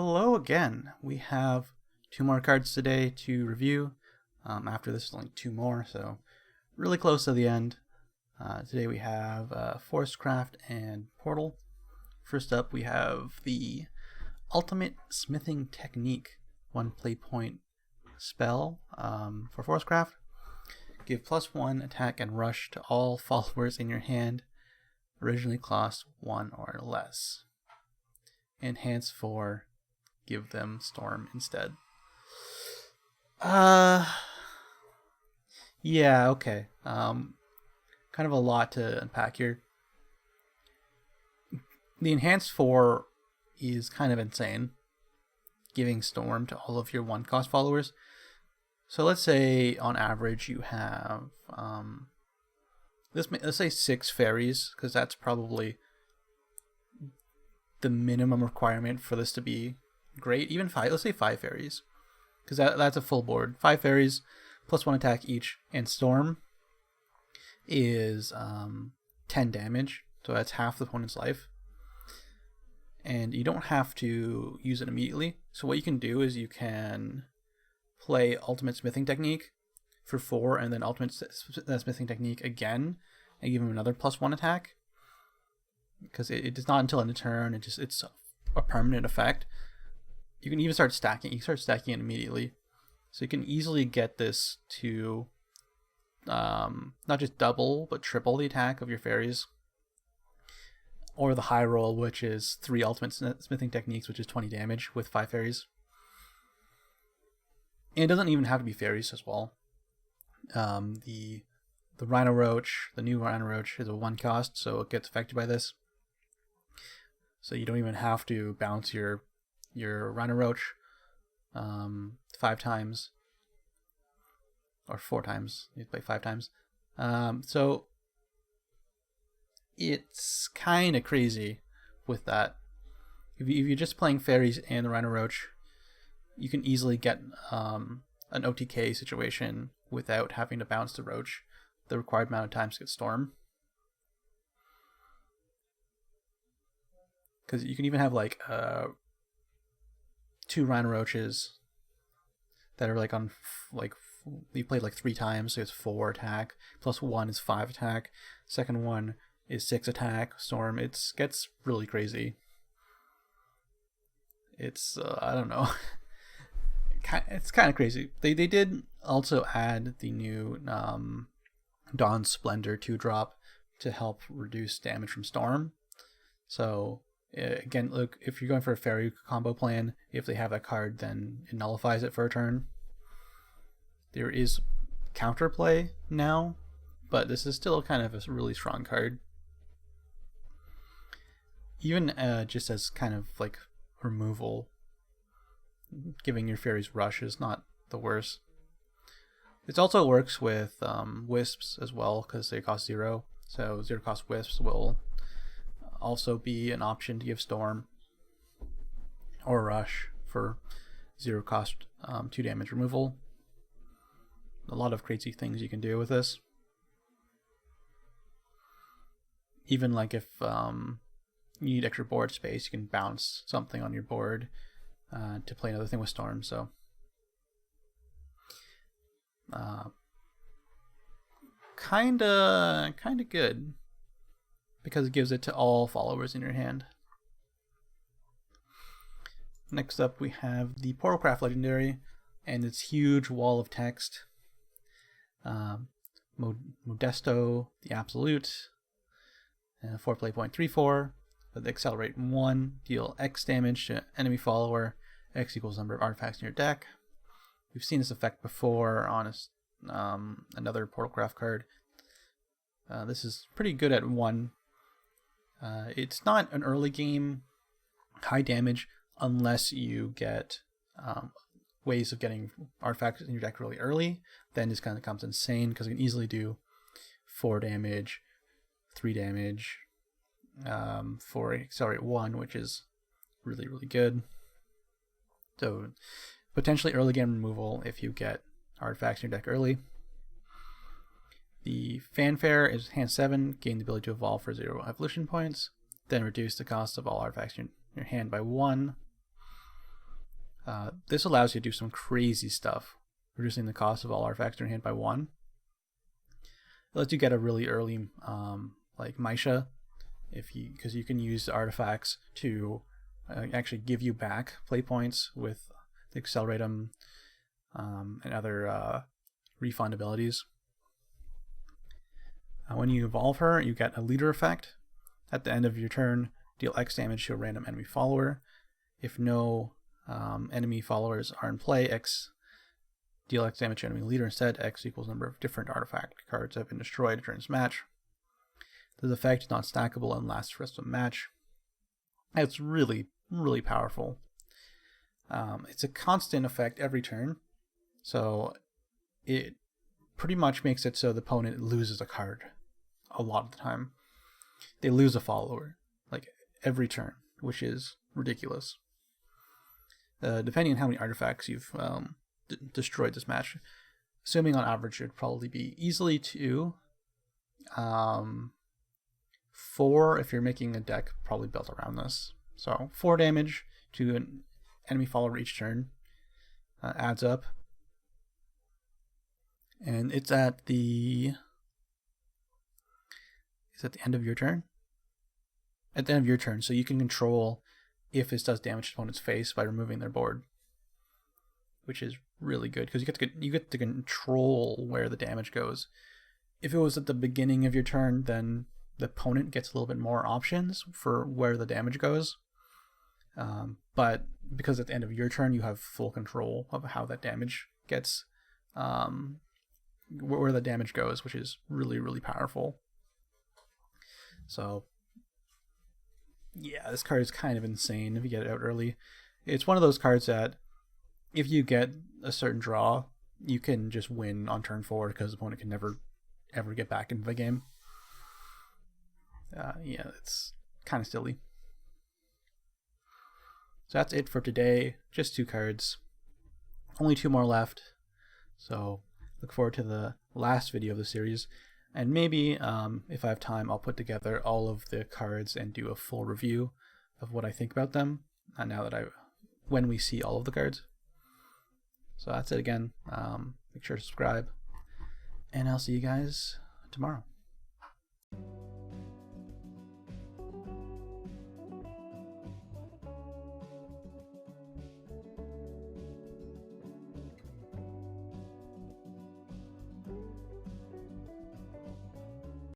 Hello again. We have two more cards today to review. After this, only two more, so really close to the end. Today we have Forestcraft and Portal. First up, we have the Ultimate Smithing Technique, one play point spell for Forestcraft. Give +1 attack and rush to all followers in your hand. Originally cost 1 or less. Enhance for give them Storm instead. Yeah, okay. Kind of a lot to unpack here. The enhance for is kind of insane, giving Storm to all of your 1-cost followers. So let's say on average you have let's say 6 fairies, because that's probably the minimum requirement for this to be great. Even 5, let's say 5 fairies, because that's a full board. 5 fairies +1 attack each, and Storm is 10 damage, so that's half the opponent's life. And you don't have to use it immediately. So what you can do is you can play Ultimate Smithing Technique for 4, and then Ultimate Smithing Technique again, and give him another +1 attack. Because it is not until end of turn, it's a permanent effect. You can even start stacking. You start stacking it immediately, so you can easily get this to not just double but triple the attack of your fairies, or the high roll, which is 3 Ultimate Smithing Techniques, which is 20 damage with 5 fairies. And it doesn't even have to be fairies as well. The Rhino Roach, the new Rhino Roach, is a 1-cost, so it gets affected by this. So you don't even have to bounce your Rhino Roach 5 times, or 4 times. You play 5 times. So it's kind of crazy with that. If you're just playing fairies and the Rhino Roach, you can easily get an OTK situation without having to bounce the Roach the required amount of times to get Storm. Because you can even have like 2 Rhino Roaches that are like on you played like 3 times, so it's 4 attack, +1 is 5 attack, second one is 6 attack, Storm. It gets really crazy. It's I don't know. It's kind of crazy. They did also add the new Dawn Splendor 2-drop to help reduce damage from Storm. So again, look, if you're going for a fairy combo plan, if they have that card, then it nullifies it for a turn. There is counterplay now, but this is still kind of a really strong card. Even just as kind of like removal, giving your fairies rush is not the worst. It also works with wisps as well, because they cost 0. So 0-cost wisps will also be an option to give Storm, or rush for 0-cost 2 damage removal. A lot of crazy things you can do with this. Even like if you need extra board space, you can bounce something on your board to play another thing with Storm. So kinda good, because it gives it to all followers in your hand. Next up, we have the Portalcraft Legendary and its huge wall of text. Modesto, the Absolute, 4 play point 3/4, with Accelerate 1, deal X damage to enemy follower, X equals number of artifacts in your deck. We've seen this effect before on another Portalcraft card. This is pretty good at 1. It's not an early game high damage unless you get ways of getting artifacts in your deck really early. Then this kind of becomes insane, because you can easily do 4 damage, 3 damage for Accelerate 1, which is really, really good. So potentially early game removal if you get artifacts in your deck early. The Fanfare is hand 7, gain the ability to evolve for 0 evolution points, then reduce the cost of all artifacts in your hand by 1. This allows you to do some crazy stuff, reducing the cost of all artifacts in your hand by 1. It lets you get a really early like Maisha, because you can use artifacts to actually give you back play points with the Acceleratum and other refund abilities. When you evolve her, you get a leader effect. At the end of your turn, deal X damage to a random enemy follower. If no enemy followers are in play, deal X damage to enemy leader instead. X equals number of different artifact cards that have been destroyed during this match. This effect is not stackable and lasts the rest of the match. It's really, really powerful. It's a constant effect every turn, so it pretty much makes it so the opponent loses a card a lot of the time. They lose a follower, like every turn, which is ridiculous. Depending on how many artifacts you've destroyed this match, assuming on average it would probably be easily 2, 4 if you're making a deck probably built around this. So 4 damage to an enemy follower each turn adds up, and it's at the end of your turn. At the end of your turn, so you can control if this does damage to opponent's face by removing their board, which is really good because you get to control where the damage goes. If it was at the beginning of your turn, then the opponent gets a little bit more options for where the damage goes. But because at the end of your turn, you have full control of how that damage gets, where the damage goes, which is really, really powerful. So yeah, this card is kind of insane if you get it out early. It's one of those cards that if you get a certain draw, you can just win on turn 4 because the opponent can never ever get back into the game. Yeah, it's kind of silly. So that's it for today. Just 2 cards. Only 2 more left. So look forward to the last video of the series. And maybe, if I have time, I'll put together all of the cards and do a full review of what I think about them when we see all of the cards. So that's it again. Make sure to subscribe, and I'll see you guys tomorrow.